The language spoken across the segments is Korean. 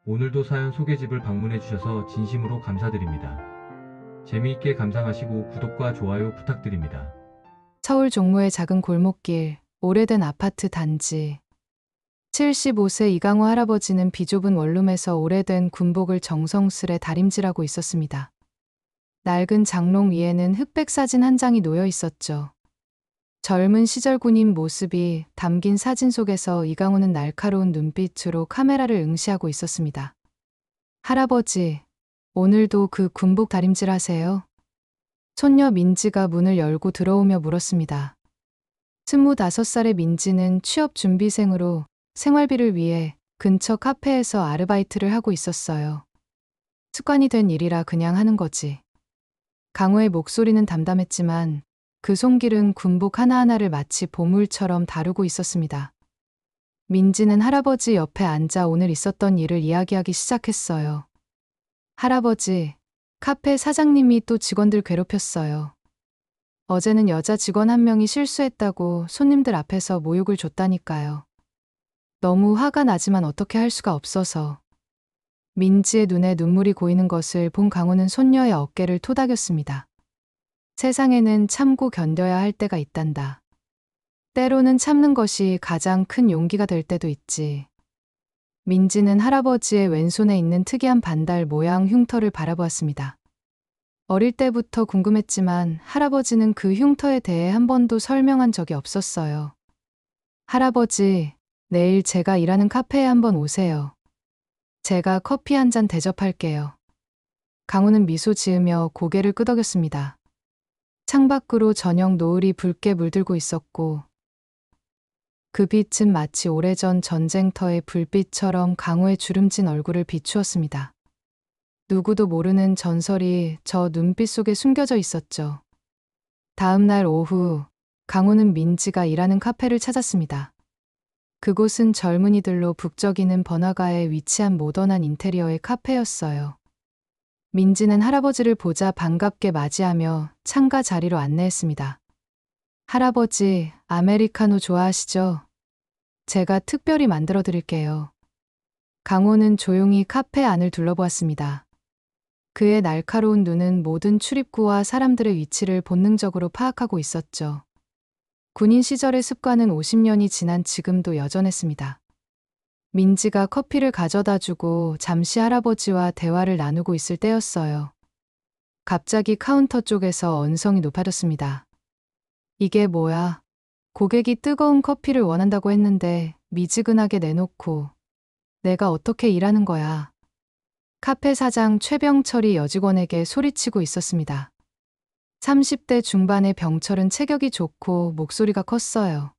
오늘도 사연 소개집을 방문해 주셔서 진심으로 감사드립니다. 재미있게 감상하시고 구독과 좋아요 부탁드립니다. 서울 종로의 작은 골목길, 오래된 아파트 단지. 75세 이강호 할아버지는 비좁은 원룸에서 오래된 군복을 정성스레 다림질하고 있었습니다. 낡은 장롱 위에는 흑백 사진 한 장이 놓여 있었죠. 젊은 시절 군인 모습이 담긴 사진 속에서 이강호는 날카로운 눈빛으로 카메라를 응시하고 있었습니다. 할아버지, 오늘도 그 군복 다림질 하세요? 손녀 민지가 문을 열고 들어오며 물었습니다. 25살의 민지는 취업 준비생으로 생활비를 위해 근처 카페에서 아르바이트를 하고 있었어요. 습관이 된 일이라 그냥 하는 거지. 강호의 목소리는 담담했지만 그 손길은 군복 하나하나를 마치 보물처럼 다루고 있었습니다. 민지는 할아버지 옆에 앉아 오늘 있었던 일을 이야기하기 시작했어요. 할아버지, 카페 사장님이 또 직원들 괴롭혔어요. 어제는 여자 직원 한 명이 실수했다고 손님들 앞에서 모욕을 줬다니까요. 너무 화가 나지만 어떻게 할 수가 없어서. 민지의 눈에 눈물이 고이는 것을 본 강호는 손녀의 어깨를 토닥였습니다. 세상에는 참고 견뎌야 할 때가 있단다. 때로는 참는 것이 가장 큰 용기가 될 때도 있지. 민지는 할아버지의 왼손에 있는 특이한 반달 모양 흉터를 바라보았습니다. 어릴 때부터 궁금했지만 할아버지는 그 흉터에 대해 한 번도 설명한 적이 없었어요. 할아버지, 내일 제가 일하는 카페에 한번 오세요. 제가 커피 한 잔 대접할게요. 강호는 미소 지으며 고개를 끄덕였습니다. 창밖으로 저녁 노을이 붉게 물들고 있었고 그 빛은 마치 오래전 전쟁터의 불빛처럼 강호의 주름진 얼굴을 비추었습니다. 누구도 모르는 전설이 저 눈빛 속에 숨겨져 있었죠. 다음 날 오후, 강호는 민지가 일하는 카페를 찾았습니다. 그곳은 젊은이들로 북적이는 번화가에 위치한 모던한 인테리어의 카페였어요. 민지는 할아버지를 보자 반갑게 맞이하며 창가 자리로 안내했습니다. 할아버지, 아메리카노 좋아하시죠? 제가 특별히 만들어 드릴게요. 강호는 조용히 카페 안을 둘러보았습니다. 그의 날카로운 눈은 모든 출입구와 사람들의 위치를 본능적으로 파악하고 있었죠. 군인 시절의 습관은 50년이 지난 지금도 여전했습니다. 민지가 커피를 가져다 주고 잠시 할아버지와 대화를 나누고 있을 때였어요. 갑자기 카운터 쪽에서 언성이 높아졌습니다. 이게 뭐야? 고객이 뜨거운 커피를 원한다고 했는데 미지근하게 내놓고 내가 어떻게 일하는 거야? 카페 사장 최병철이 여직원에게 소리치고 있었습니다. 30대 중반의 병철은 체격이 좋고 목소리가 컸어요.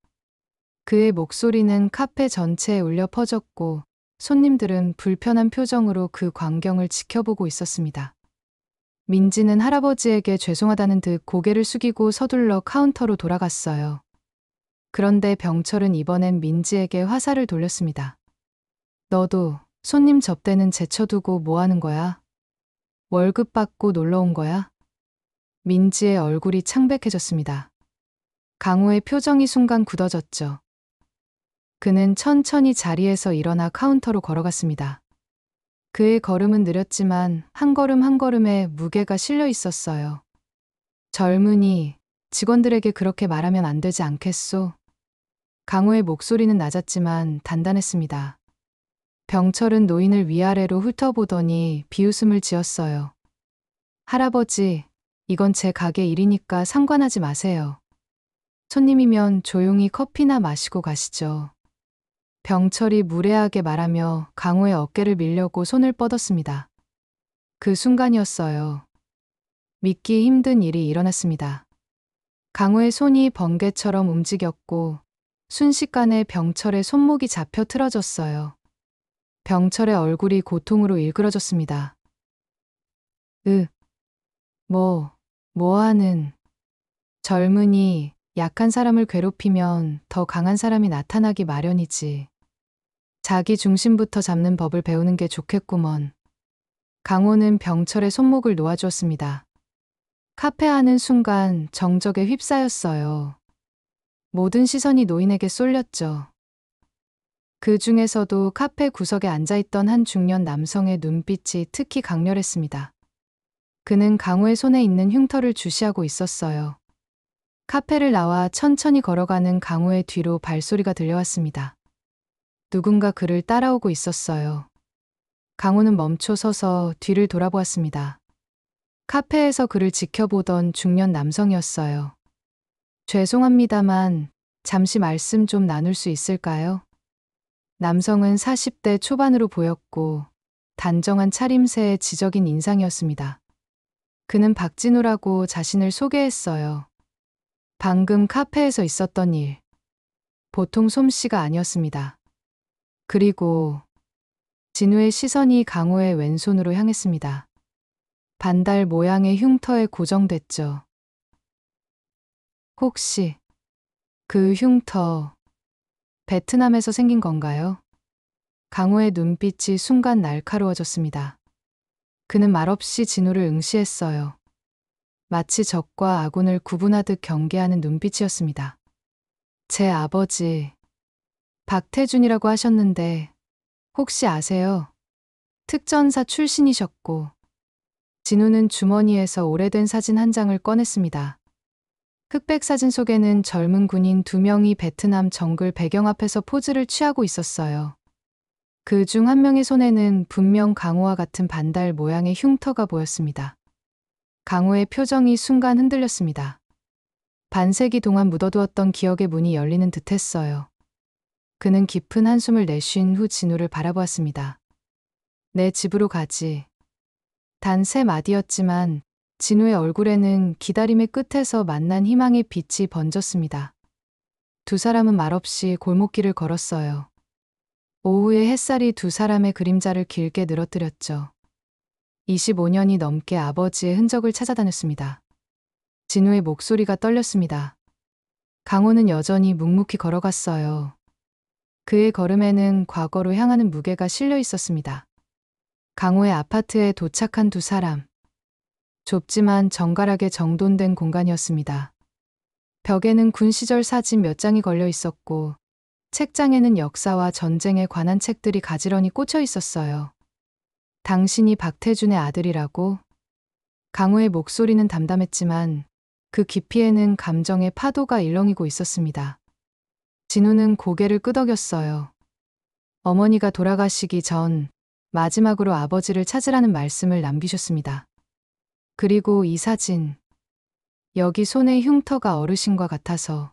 그의 목소리는 카페 전체에 울려 퍼졌고 손님들은 불편한 표정으로 그 광경을 지켜보고 있었습니다. 민지는 할아버지에게 죄송하다는 듯 고개를 숙이고 서둘러 카운터로 돌아갔어요. 그런데 병철은 이번엔 민지에게 화살을 돌렸습니다. 너도 손님 접대는 제쳐두고 뭐 하는 거야? 월급 받고 놀러 온 거야? 민지의 얼굴이 창백해졌습니다. 강호의 표정이 순간 굳어졌죠. 그는 천천히 자리에서 일어나 카운터로 걸어갔습니다. 그의 걸음은 느렸지만 한 걸음 한 걸음에 무게가 실려 있었어요. 젊은이, 직원들에게 그렇게 말하면 안 되지 않겠소? 강호의 목소리는 낮았지만 단단했습니다. 병철은 노인을 위아래로 훑어보더니 비웃음을 지었어요. 할아버지, 이건 제 가게 일이니까 상관하지 마세요. 손님이면 조용히 커피나 마시고 가시죠. 병철이 무례하게 말하며 강호의 어깨를 밀려고 손을 뻗었습니다. 그 순간이었어요. 믿기 힘든 일이 일어났습니다. 강호의 손이 번개처럼 움직였고 순식간에 병철의 손목이 잡혀 틀어졌어요. 병철의 얼굴이 고통으로 일그러졌습니다. 뭐하는. 젊은이, 약한 사람을 괴롭히면 더 강한 사람이 나타나기 마련이지. 자기 중심부터 잡는 법을 배우는 게 좋겠구먼. 강호는 병철의 손목을 놓아주었습니다. 카페 안은 순간 정적에 휩싸였어요. 모든 시선이 노인에게 쏠렸죠. 그 중에서도 카페 구석에 앉아있던 한 중년 남성의 눈빛이 특히 강렬했습니다. 그는 강호의 손에 있는 흉터를 주시하고 있었어요. 카페를 나와 천천히 걸어가는 강호의 뒤로 발소리가 들려왔습니다. 누군가 그를 따라오고 있었어요. 강호는 멈춰 서서 뒤를 돌아보았습니다. 카페에서 그를 지켜보던 중년 남성이었어요. 죄송합니다만 잠시 말씀 좀 나눌 수 있을까요? 남성은 40대 초반으로 보였고 단정한 차림새의 지적인 인상이었습니다. 그는 박진우라고 자신을 소개했어요. 방금 카페에서 있었던 일, 보통 솜씨가 아니었습니다. 그리고 진우의 시선이 강호의 왼손으로 향했습니다. 반달 모양의 흉터에 고정됐죠. 혹시 그 흉터 베트남에서 생긴 건가요? 강호의 눈빛이 순간 날카로워졌습니다. 그는 말없이 진우를 응시했어요. 마치 적과 아군을 구분하듯 경계하는 눈빛이었습니다. 제 아버지 박태준이라고 하셨는데 혹시 아세요? 특전사 출신이셨고. 진우는 주머니에서 오래된 사진 한 장을 꺼냈습니다. 흑백 사진 속에는 젊은 군인 2명이 베트남 정글 배경 앞에서 포즈를 취하고 있었어요. 그 중 한 명의 손에는 분명 강호와 같은 반달 모양의 흉터가 보였습니다. 강호의 표정이 순간 흔들렸습니다. 반세기 동안 묻어두었던 기억의 문이 열리는 듯했어요. 그는 깊은 한숨을 내쉰 후 진우를 바라보았습니다. 내 집으로 가지. 단 3마디였지만 진우의 얼굴에는 기다림의 끝에서 만난 희망의 빛이 번졌습니다. 두 사람은 말없이 골목길을 걸었어요. 오후의 햇살이 두 사람의 그림자를 길게 늘어뜨렸죠. 25년이 넘게 아버지의 흔적을 찾아다녔습니다. 진우의 목소리가 떨렸습니다. 강호는 여전히 묵묵히 걸어갔어요. 그의 걸음에는 과거로 향하는 무게가 실려 있었습니다. 강호의 아파트에 도착한 두 사람. 좁지만 정갈하게 정돈된 공간이었습니다. 벽에는 군 시절 사진 몇 장이 걸려 있었고 책장에는 역사와 전쟁에 관한 책들이 가지런히 꽂혀 있었어요. 당신이 박태준의 아들이라고? 강호의 목소리는 담담했지만 그 깊이에는 감정의 파도가 일렁이고 있었습니다. 진우는 고개를 끄덕였어요. 어머니가 돌아가시기 전 마지막으로 아버지를 찾으라는 말씀을 남기셨습니다. 그리고 이 사진. 여기 손의 흉터가 어르신과 같아서.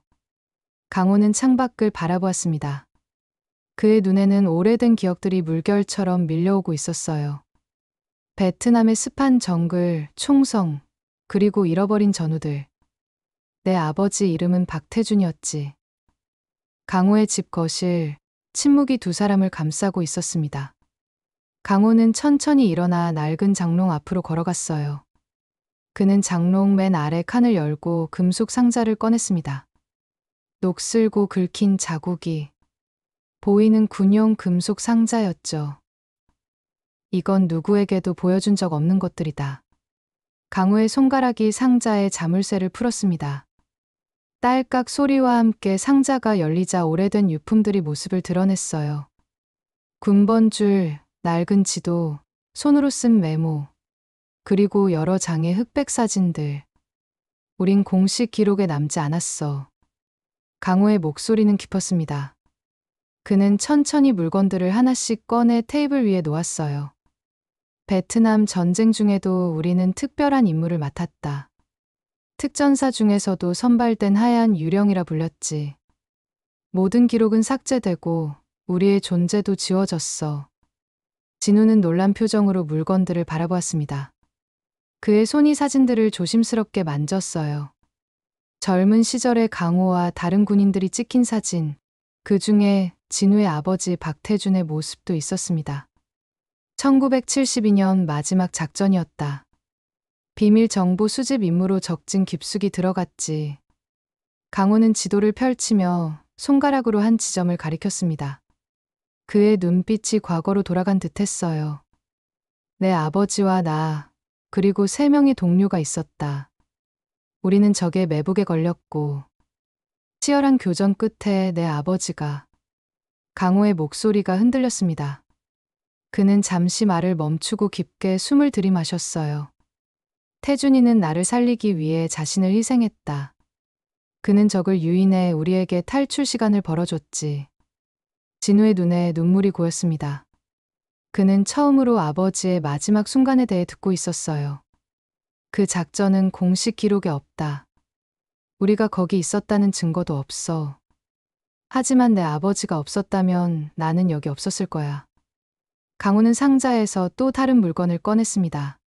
강호는 창밖을 바라보았습니다. 그의 눈에는 오래된 기억들이 물결처럼 밀려오고 있었어요. 베트남의 습한 정글, 총성, 그리고 잃어버린 전우들. 내 아버지 이름은 박태준이었지. 강호의 집 거실, 침묵이 두 사람을 감싸고 있었습니다. 강호는 천천히 일어나 낡은 장롱 앞으로 걸어갔어요. 그는 장롱 맨 아래 칸을 열고 금속 상자를 꺼냈습니다. 녹슬고 긁힌 자국이 보이는 군용 금속 상자였죠. 이건 누구에게도 보여준 적 없는 것들이다. 강호의 손가락이 상자의 자물쇠를 풀었습니다. 딸깍 소리와 함께 상자가 열리자 오래된 유품들이 모습을 드러냈어요. 군번줄, 낡은 지도, 손으로 쓴 메모, 그리고 여러 장의 흑백 사진들. 우린 공식 기록에 남지 않았어. 강호의 목소리는 깊었습니다. 그는 천천히 물건들을 하나씩 꺼내 테이블 위에 놓았어요. 베트남 전쟁 중에도 우리는 특별한 임무를 맡았다. 특전사 중에서도 선발된 하얀 유령이라 불렸지. 모든 기록은 삭제되고 우리의 존재도 지워졌어. 진우는 놀란 표정으로 물건들을 바라보았습니다. 그의 손이 사진들을 조심스럽게 만졌어요. 젊은 시절의 강호와 다른 군인들이 찍힌 사진, 그 중에 진우의 아버지 박태준의 모습도 있었습니다. 1972년 마지막 작전이었다. 비밀 정보 수집 임무로 적진 깊숙이 들어갔지. 강호는 지도를 펼치며 손가락으로 한 지점을 가리켰습니다. 그의 눈빛이 과거로 돌아간 듯했어요. 내 아버지와 나, 그리고 3명의 동료가 있었다. 우리는 적의 매복에 걸렸고 치열한 교전 끝에 내 아버지가 강호의 목소리가 흔들렸습니다. 그는 잠시 말을 멈추고 깊게 숨을 들이마셨어요. 태준이는 나를 살리기 위해 자신을 희생했다. 그는 적을 유인해 우리에게 탈출 시간을 벌어줬지. 진우의 눈에 눈물이 고였습니다. 그는 처음으로 아버지의 마지막 순간에 대해 듣고 있었어요. 그 작전은 공식 기록에 없다. 우리가 거기 있었다는 증거도 없어. 하지만 내 아버지가 없었다면 나는 여기 없었을 거야. 강호는 상자에서 또 다른 물건을 꺼냈습니다.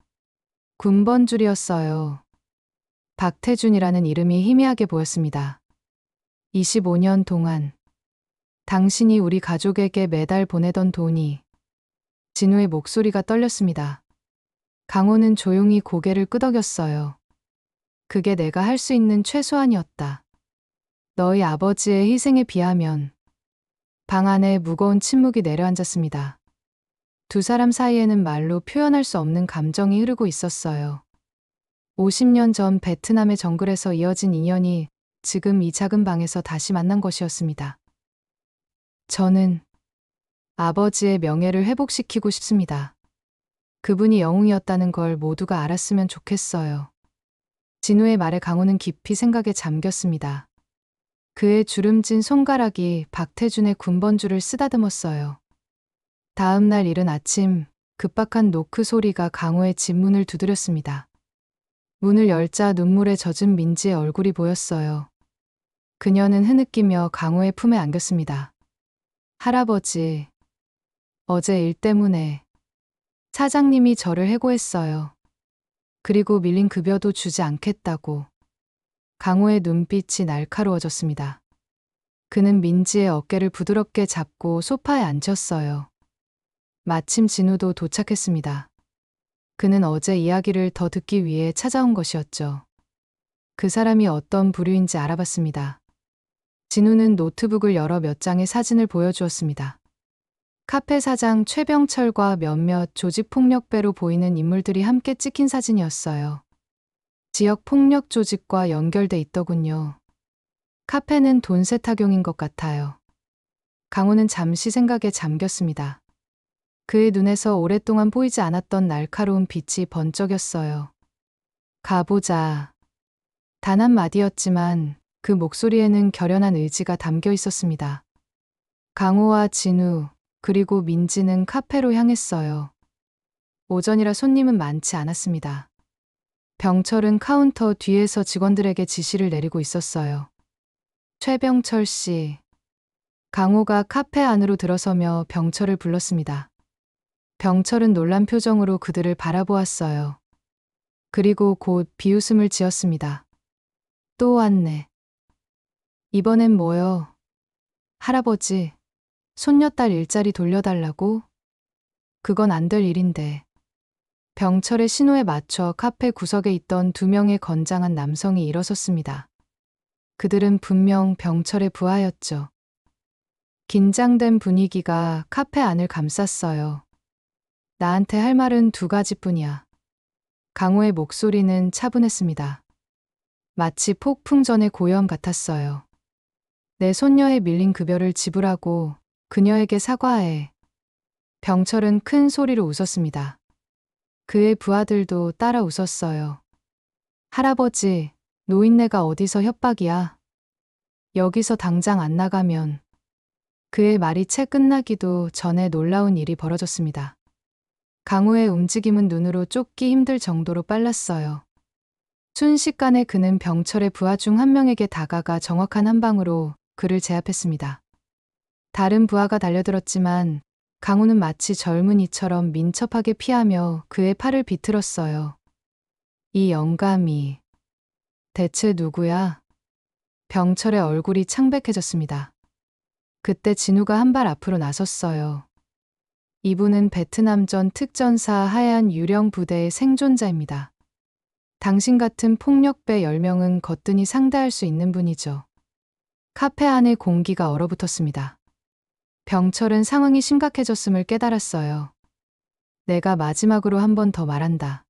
군번줄이었어요. 박태준이라는 이름이 희미하게 보였습니다. 25년 동안 당신이 우리 가족에게 매달 보내던 돈이. 진우의 목소리가 떨렸습니다. 강호는 조용히 고개를 끄덕였어요. 그게 내가 할 수 있는 최소한이었다. 너희 아버지의 희생에 비하면. 방 안에 무거운 침묵이 내려앉았습니다. 두 사람 사이에는 말로 표현할 수 없는 감정이 흐르고 있었어요. 50년 전 베트남의 정글에서 이어진 인연이 지금 이 작은 방에서 다시 만난 것이었습니다. 저는 아버지의 명예를 회복시키고 싶습니다. 그분이 영웅이었다는 걸 모두가 알았으면 좋겠어요. 진우의 말에 강호는 깊이 생각에 잠겼습니다. 그의 주름진 손가락이 박태준의 군번줄을 쓰다듬었어요. 다음 날 이른 아침, 급박한 노크 소리가 강호의 집 문을 두드렸습니다. 문을 열자 눈물에 젖은 민지의 얼굴이 보였어요. 그녀는 흐느끼며 강호의 품에 안겼습니다. 할아버지, 어제 일 때문에 사장님이 저를 해고했어요. 그리고 밀린 급여도 주지 않겠다고. 강호의 눈빛이 날카로워졌습니다. 그는 민지의 어깨를 부드럽게 잡고 소파에 앉혔어요. 마침 진우도 도착했습니다. 그는 어제 이야기를 더 듣기 위해 찾아온 것이었죠. 그 사람이 어떤 부류인지 알아봤습니다. 진우는 노트북을 열어 몇 장의 사진을 보여주었습니다. 카페 사장 최병철과 몇몇 조직폭력배로 보이는 인물들이 함께 찍힌 사진이었어요. 지역 폭력 조직과 연결돼 있더군요. 카페는 돈 세탁용인 것 같아요. 강호는 잠시 생각에 잠겼습니다. 그의 눈에서 오랫동안 보이지 않았던 날카로운 빛이 번쩍였어요. 가보자. 단 한마디였지만 그 목소리에는 결연한 의지가 담겨 있었습니다. 강호와 진우, 그리고 민지는 카페로 향했어요. 오전이라 손님은 많지 않았습니다. 병철은 카운터 뒤에서 직원들에게 지시를 내리고 있었어요. 최병철 씨. 강호가 카페 안으로 들어서며 병철을 불렀습니다. 병철은 놀란 표정으로 그들을 바라보았어요. 그리고 곧 비웃음을 지었습니다. 또 왔네. 이번엔 뭐요? 할아버지, 손녀딸 일자리 돌려달라고? 그건 안 될 일인데. 병철의 신호에 맞춰 카페 구석에 있던 두 명의 건장한 남성이 일어섰습니다. 그들은 분명 병철의 부하였죠. 긴장된 분위기가 카페 안을 감쌌어요. 나한테 할 말은 두 가지뿐이야. 강호의 목소리는 차분했습니다. 마치 폭풍 전의 고요함 같았어요. 내 손녀의 밀린 급여를 지불하고 그녀에게 사과해. 병철은 큰 소리로 웃었습니다. 그의 부하들도 따라 웃었어요. 할아버지, 노인네가 어디서 협박이야? 여기서 당장 안 나가면. 그의 말이 채 끝나기도 전에 놀라운 일이 벌어졌습니다. 강호의 움직임은 눈으로 쫓기 힘들 정도로 빨랐어요. 순식간에 그는 병철의 부하 중 한 명에게 다가가 정확한 한 방으로 그를 제압했습니다. 다른 부하가 달려들었지만 강호는 마치 젊은이처럼 민첩하게 피하며 그의 팔을 비틀었어요. 이 영감이 대체 누구야? 병철의 얼굴이 창백해졌습니다. 그때 진우가 한 발 앞으로 나섰어요. 이분은 베트남전 특전사 하얀 유령 부대의 생존자입니다. 당신 같은 폭력배 10명은 거뜬히 상대할 수 있는 분이죠. 카페 안의 공기가 얼어붙었습니다. 병철은 상황이 심각해졌음을 깨달았어요. 내가 마지막으로 한 번 더 말한다.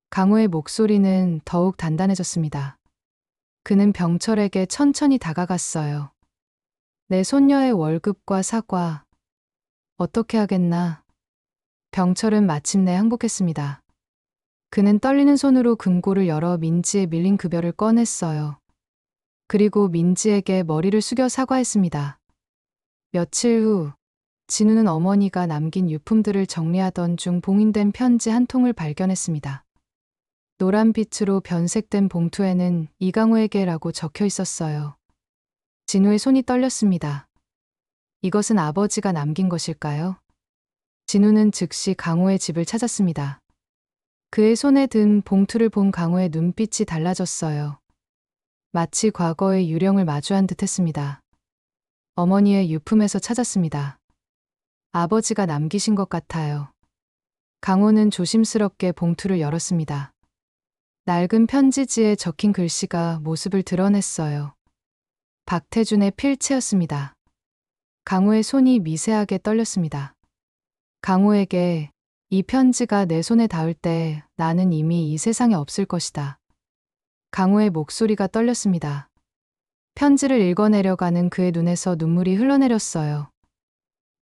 강호의 목소리는 더욱 단단해졌습니다. 그는 병철에게 천천히 다가갔어요. 내 손녀의 월급과 사과. 어떻게 하겠나. 병철은 마침내 항복했습니다. 그는 떨리는 손으로 금고를 열어 민지의 밀린 급여를 꺼냈어요. 그리고 민지에게 머리를 숙여 사과했습니다. 며칠 후 진우는 어머니가 남긴 유품들을 정리하던 중 봉인된 편지 한 통을 발견했습니다. 노란빛으로 변색된 봉투에는 이강호에게라고 적혀 있었어요. 진우의 손이 떨렸습니다. 이것은 아버지가 남긴 것일까요? 진우는 즉시 강호의 집을 찾았습니다. 그의 손에 든 봉투를 본 강호의 눈빛이 달라졌어요. 마치 과거의 유령을 마주한 듯 했습니다. 어머니의 유품에서 찾았습니다. 아버지가 남기신 것 같아요. 강호는 조심스럽게 봉투를 열었습니다. 낡은 편지지에 적힌 글씨가 모습을 드러냈어요. 박태준의 필체였습니다. 강호의 손이 미세하게 떨렸습니다. 강호에게 이 편지가 내 손에 닿을 때 나는 이미 이 세상에 없을 것이다. 강호의 목소리가 떨렸습니다. 편지를 읽어내려가는 그의 눈에서 눈물이 흘러내렸어요.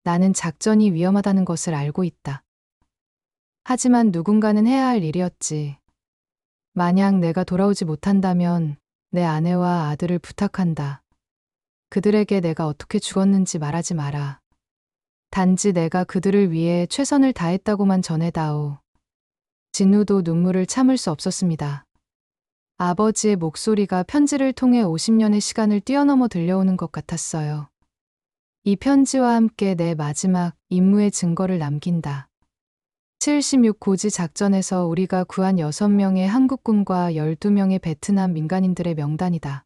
나는 작전이 위험하다는 것을 알고 있다. 하지만 누군가는 해야 할 일이었지. 만약 내가 돌아오지 못한다면 내 아내와 아들을 부탁한다. 그들에게 내가 어떻게 죽었는지 말하지 마라. 단지 내가 그들을 위해 최선을 다했다고만 전해다오. 진우도 눈물을 참을 수 없었습니다. 아버지의 목소리가 편지를 통해 50년의 시간을 뛰어넘어 들려오는 것 같았어요. 이 편지와 함께 내 마지막 임무의 증거를 남긴다. 76고지 작전에서 우리가 구한 6명의 한국군과 12명의 베트남 민간인들의 명단이다.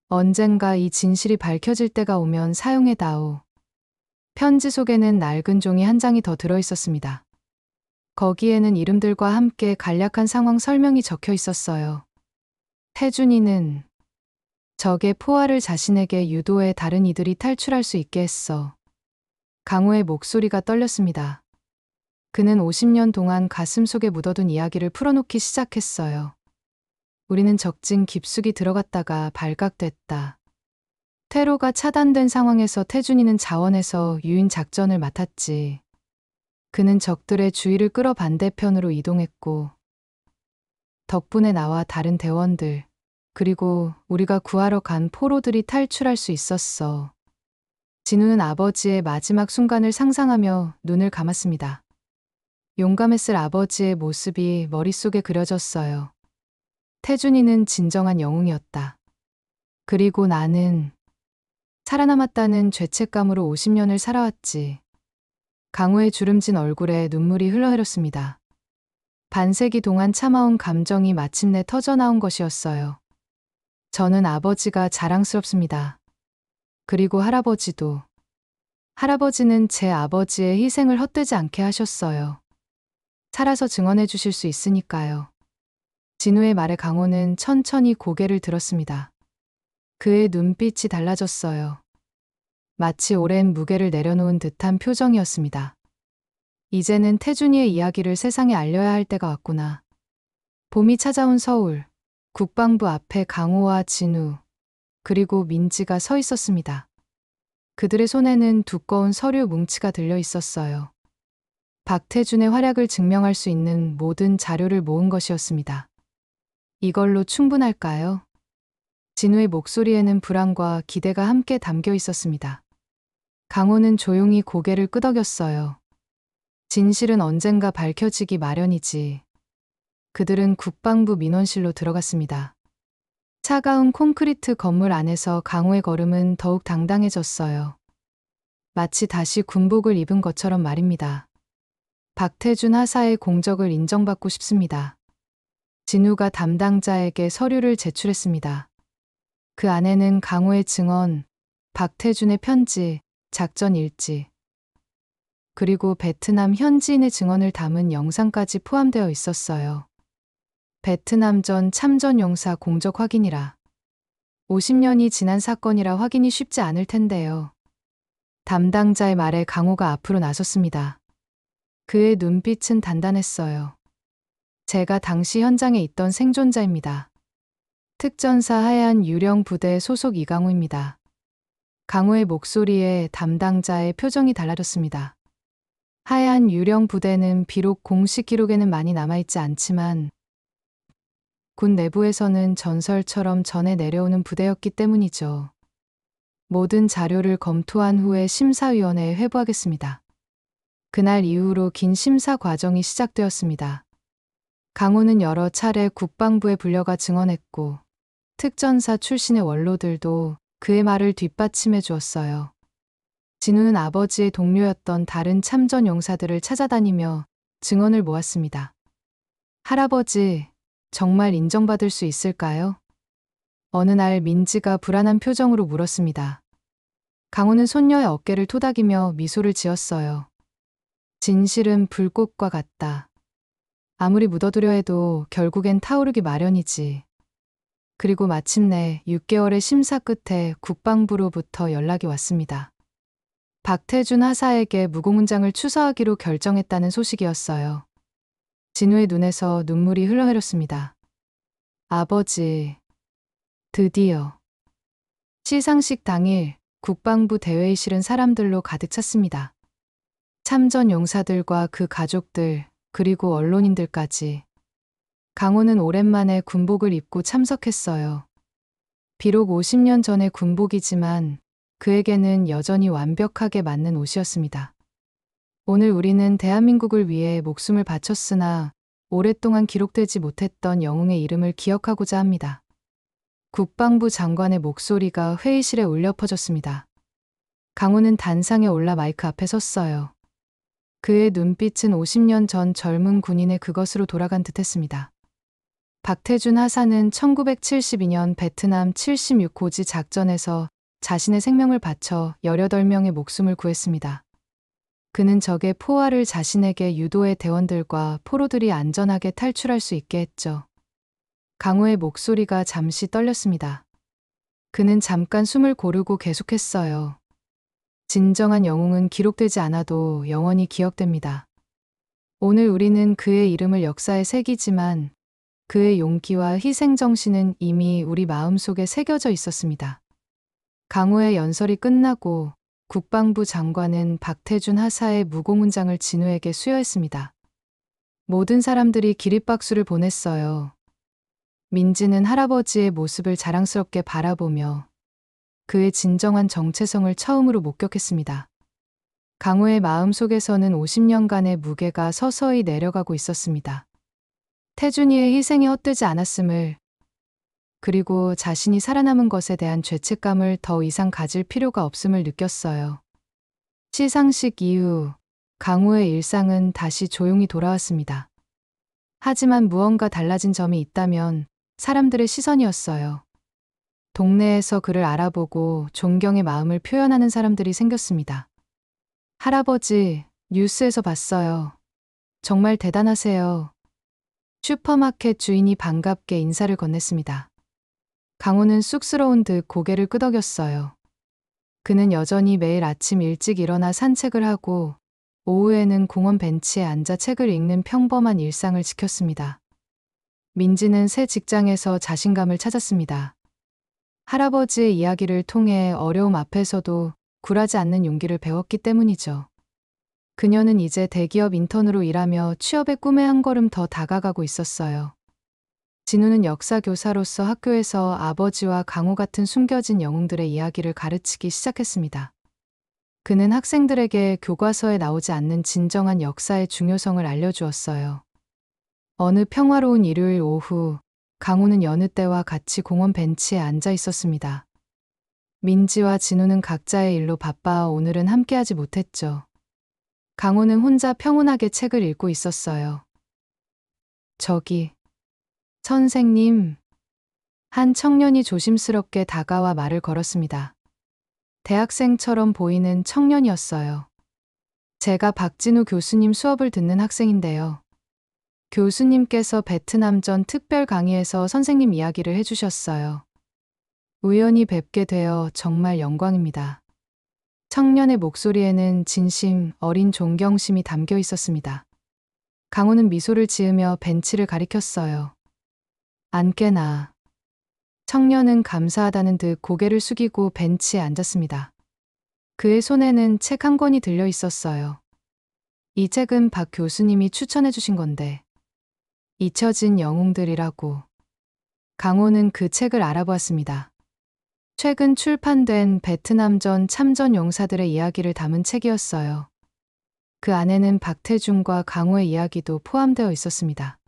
언젠가 이 진실이 밝혀질 때가 오면 사용해다오. 편지 속에는 낡은 종이 한 장이 더 들어있었습니다. 거기에는 이름들과 함께 간략한 상황 설명이 적혀 있었어요. 태준이는 적의 포화를 자신에게 유도해 다른 이들이 탈출할 수 있게 했어. 강호의 목소리가 떨렸습니다. 그는 50년 동안 가슴속에 묻어둔 이야기를 풀어놓기 시작했어요. 우리는 적진 깊숙이 들어갔다가 발각됐다. 퇴로가 차단된 상황에서 태준이는 자원에서 유인 작전을 맡았지. 그는 적들의 주의를 끌어 반대편으로 이동했고, 덕분에 나와 다른 대원들, 그리고 우리가 구하러 간 포로들이 탈출할 수 있었어. 진우는 아버지의 마지막 순간을 상상하며 눈을 감았습니다. 용감했을 아버지의 모습이 머릿속에 그려졌어요. 태준이는 진정한 영웅이었다. 그리고 나는 살아남았다는 죄책감으로 50년을 살아왔지. 강호의 주름진 얼굴에 눈물이 흘러내렸습니다. 반세기 동안 참아온 감정이 마침내 터져나온 것이었어요. 저는 아버지가 자랑스럽습니다. 그리고 할아버지도. 할아버지는 제 아버지의 희생을 헛되지 않게 하셨어요. 살아서 증언해 주실 수 있으니까요. 진우의 말에 강호는 천천히 고개를 들었습니다. 그의 눈빛이 달라졌어요. 마치 오랜 무게를 내려놓은 듯한 표정이었습니다. 이제는 태준이의 이야기를 세상에 알려야 할 때가 왔구나. 봄이 찾아온 서울, 국방부 앞에 강호와 진우, 그리고 민지가 서 있었습니다. 그들의 손에는 두꺼운 서류 뭉치가 들려 있었어요. 박태준의 활약을 증명할 수 있는 모든 자료를 모은 것이었습니다. 이걸로 충분할까요? 진우의 목소리에는 불안과 기대가 함께 담겨 있었습니다. 강호는 조용히 고개를 끄덕였어요. 진실은 언젠가 밝혀지기 마련이지. 그들은 국방부 민원실로 들어갔습니다. 차가운 콘크리트 건물 안에서 강호의 걸음은 더욱 당당해졌어요. 마치 다시 군복을 입은 것처럼 말입니다. 박태준 하사의 공적을 인정받고 싶습니다. 진우가 담당자에게 서류를 제출했습니다. 그 안에는 강호의 증언, 박태준의 편지, 작전 일지, 그리고 베트남 현지인의 증언을 담은 영상까지 포함되어 있었어요. 베트남전 참전 용사 공적 확인이라. 50년이 지난 사건이라 확인이 쉽지 않을 텐데요. 담당자의 말에 강호가 앞으로 나섰습니다. 그의 눈빛은 단단했어요. 제가 당시 현장에 있던 생존자입니다. 특전사 하얀 유령 부대 소속 이강호입니다. 강호의 목소리에 담당자의 표정이 달라졌습니다. 하얀 유령 부대는 비록 공식 기록에는 많이 남아있지 않지만 군 내부에서는 전설처럼 전해 내려오는 부대였기 때문이죠. 모든 자료를 검토한 후에 심사위원회에 회부하겠습니다. 그날 이후로 긴 심사 과정이 시작되었습니다. 강호는 여러 차례 국방부에 불려가 증언했고 특전사 출신의 원로들도 그의 말을 뒷받침해 주었어요. 진우는 아버지의 동료였던 다른 참전 용사들을 찾아다니며 증언을 모았습니다. 할아버지, 정말 인정받을 수 있을까요? 어느 날 민지가 불안한 표정으로 물었습니다. 강호는 손녀의 어깨를 토닥이며 미소를 지었어요. 진실은 불꽃과 같다. 아무리 묻어두려 해도 결국엔 타오르기 마련이지. 그리고 마침내 6개월의 심사 끝에 국방부로부터 연락이 왔습니다. 박태준 하사에게 무고문장을 추서하기로 결정했다는 소식이었어요. 진우의 눈에서 눈물이 흘러내렸습니다. 아버지, 드디어. 시상식 당일 국방부 대회의실은 사람들로 가득 찼습니다. 참전 용사들과 그 가족들, 그리고 언론인들까지. 강호는 오랜만에 군복을 입고 참석했어요. 비록 50년 전의 군복이지만 그에게는 여전히 완벽하게 맞는 옷이었습니다. 오늘 우리는 대한민국을 위해 목숨을 바쳤으나 오랫동안 기록되지 못했던 영웅의 이름을 기억하고자 합니다. 국방부 장관의 목소리가 회의실에 울려 퍼졌습니다. 강호는 단상에 올라 마이크 앞에 섰어요. 그의 눈빛은 50년 전 젊은 군인의 그것으로 돌아간 듯했습니다. 박태준 하사는 1972년 베트남 76호지 작전에서 자신의 생명을 바쳐 18명의 목숨을 구했습니다. 그는 적의 포화를 자신에게 유도해 대원들과 포로들이 안전하게 탈출할 수 있게 했죠. 강호의 목소리가 잠시 떨렸습니다. 그는 잠깐 숨을 고르고 계속했어요. 진정한 영웅은 기록되지 않아도 영원히 기억됩니다. 오늘 우리는 그의 이름을 역사에 새기지만 그의 용기와 희생정신은 이미 우리 마음속에 새겨져 있었습니다. 강호의 연설이 끝나고 국방부 장관은 박태준 하사의 무고문장을 진우에게 수여했습니다. 모든 사람들이 기립박수를 보냈어요. 민지는 할아버지의 모습을 자랑스럽게 바라보며 그의 진정한 정체성을 처음으로 목격했습니다. 강호의 마음속에서는 50년간의 무게가 서서히 내려가고 있었습니다. 태준이의 희생이 헛되지 않았음을, 그리고 자신이 살아남은 것에 대한 죄책감을 더 이상 가질 필요가 없음을 느꼈어요. 시상식 이후 강호의 일상은 다시 조용히 돌아왔습니다. 하지만 무언가 달라진 점이 있다면 사람들의 시선이었어요. 동네에서 그를 알아보고 존경의 마음을 표현하는 사람들이 생겼습니다. 할아버지, 뉴스에서 봤어요. 정말 대단하세요. 슈퍼마켓 주인이 반갑게 인사를 건넸습니다. 강호는 쑥스러운 듯 고개를 끄덕였어요. 그는 여전히 매일 아침 일찍 일어나 산책을 하고 오후에는 공원 벤치에 앉아 책을 읽는 평범한 일상을 지켰습니다. 민지는 새 직장에서 자신감을 찾았습니다. 할아버지의 이야기를 통해 어려움 앞에서도 굴하지 않는 용기를 배웠기 때문이죠. 그녀는 이제 대기업 인턴으로 일하며 취업의 꿈에 한 걸음 더 다가가고 있었어요. 진우는 역사 교사로서 학교에서 아버지와 강호 같은 숨겨진 영웅들의 이야기를 가르치기 시작했습니다. 그는 학생들에게 교과서에 나오지 않는 진정한 역사의 중요성을 알려주었어요. 어느 평화로운 일요일 오후, 강호는 여느 때와 같이 공원 벤치에 앉아 있었습니다. 민지와 진우는 각자의 일로 바빠 오늘은 함께하지 못했죠. 강호는 혼자 평온하게 책을 읽고 있었어요. 저기, 선생님. 한 청년이 조심스럽게 다가와 말을 걸었습니다. 대학생처럼 보이는 청년이었어요. 제가 박진우 교수님 수업을 듣는 학생인데요. 교수님께서 베트남전 특별 강의에서 선생님 이야기를 해주셨어요. 우연히 뵙게 되어 정말 영광입니다. 청년의 목소리에는 진심, 어린 존경심이 담겨 있었습니다. 강호는 미소를 지으며 벤치를 가리켰어요. 앉게나. 청년은 감사하다는 듯 고개를 숙이고 벤치에 앉았습니다. 그의 손에는 책 한 권이 들려 있었어요. 이 책은 박 교수님이 추천해 주신 건데, 잊혀진 영웅들이라고. 강호는 그 책을 알아보았습니다. 최근 출판된 베트남전 참전 용사들의 이야기를 담은 책이었어요. 그 안에는 박태중과 강호의 이야기도 포함되어 있었습니다.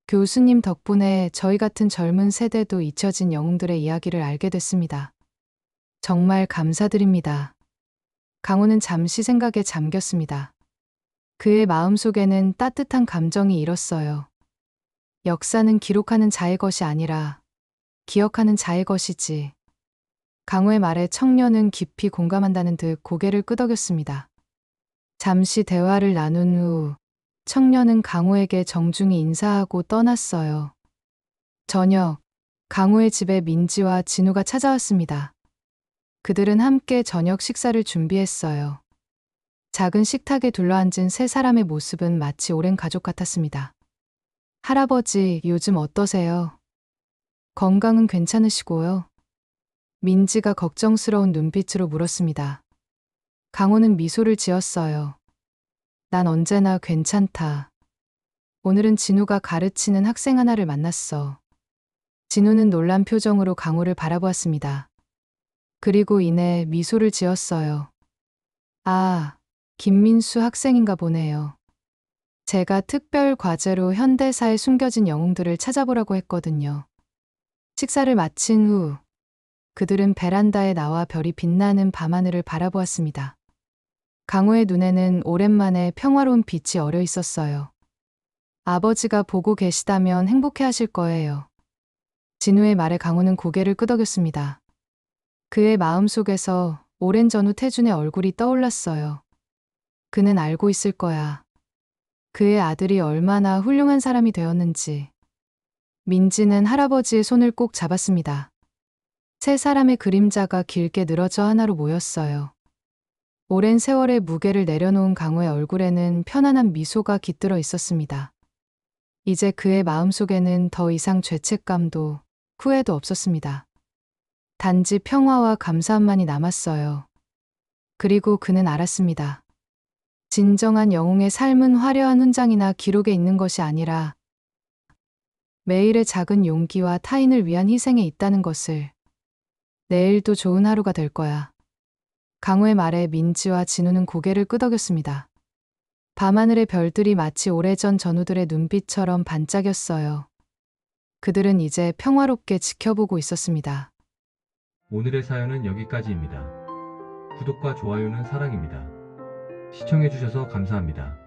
교수님 덕분에 저희 같은 젊은 세대도 잊혀진 영웅들의 이야기를 알게 됐습니다. 정말 감사드립니다. 강호는 잠시 생각에 잠겼습니다. 그의 마음속에는 따뜻한 감정이 일었어요. 역사는 기록하는 자의 것이 아니라 기억하는 자의 것이지. 강호의 말에 청년은 깊이 공감한다는 듯 고개를 끄덕였습니다. 잠시 대화를 나눈 후 청년은 강호에게 정중히 인사하고 떠났어요. 저녁, 강호의 집에 민지와 진우가 찾아왔습니다. 그들은 함께 저녁 식사를 준비했어요. 작은 식탁에 둘러앉은 세 사람의 모습은 마치 오랜 가족 같았습니다. 할아버지, 요즘 어떠세요? 건강은 괜찮으시고요? 민지가 걱정스러운 눈빛으로 물었습니다. 강호는 미소를 지었어요. 난 언제나 괜찮다. 오늘은 진우가 가르치는 학생 하나를 만났어. 진우는 놀란 표정으로 강호를 바라보았습니다. 그리고 이내 미소를 지었어요. 아, 김민수 학생인가 보네요. 제가 특별 과제로 현대사에 숨겨진 영웅들을 찾아보라고 했거든요. 식사를 마친 후 그들은 베란다에 나와 별이 빛나는 밤하늘을 바라보았습니다. 강호의 눈에는 오랜만에 평화로운 빛이 어려 있었어요. 아버지가 보고 계시다면 행복해 하실 거예요. 진우의 말에 강호는 고개를 끄덕였습니다. 그의 마음속에서 오랜 전후 태준의 얼굴이 떠올랐어요. 그는 알고 있을 거야. 그의 아들이 얼마나 훌륭한 사람이 되었는지. 민지는 할아버지의 손을 꼭 잡았습니다. 세 사람의 그림자가 길게 늘어져 하나로 모였어요. 오랜 세월의 무게를 내려놓은 강호의 얼굴에는 편안한 미소가 깃들어 있었습니다. 이제 그의 마음속에는 더 이상 죄책감도 후회도 없었습니다. 단지 평화와 감사함만이 남았어요. 그리고 그는 알았습니다. 진정한 영웅의 삶은 화려한 훈장이나 기록에 있는 것이 아니라 매일의 작은 용기와 타인을 위한 희생에 있다는 것을. 내일도 좋은 하루가 될 거야. 강호의 말에 민지와 진우는 고개를 끄덕였습니다. 밤하늘의 별들이 마치 오래전 전우들의 눈빛처럼 반짝였어요. 그들은 이제 평화롭게 지켜보고 있었습니다. 오늘의 사연은 여기까지입니다. 구독과 좋아요는 사랑입니다. 시청해주셔서 감사합니다.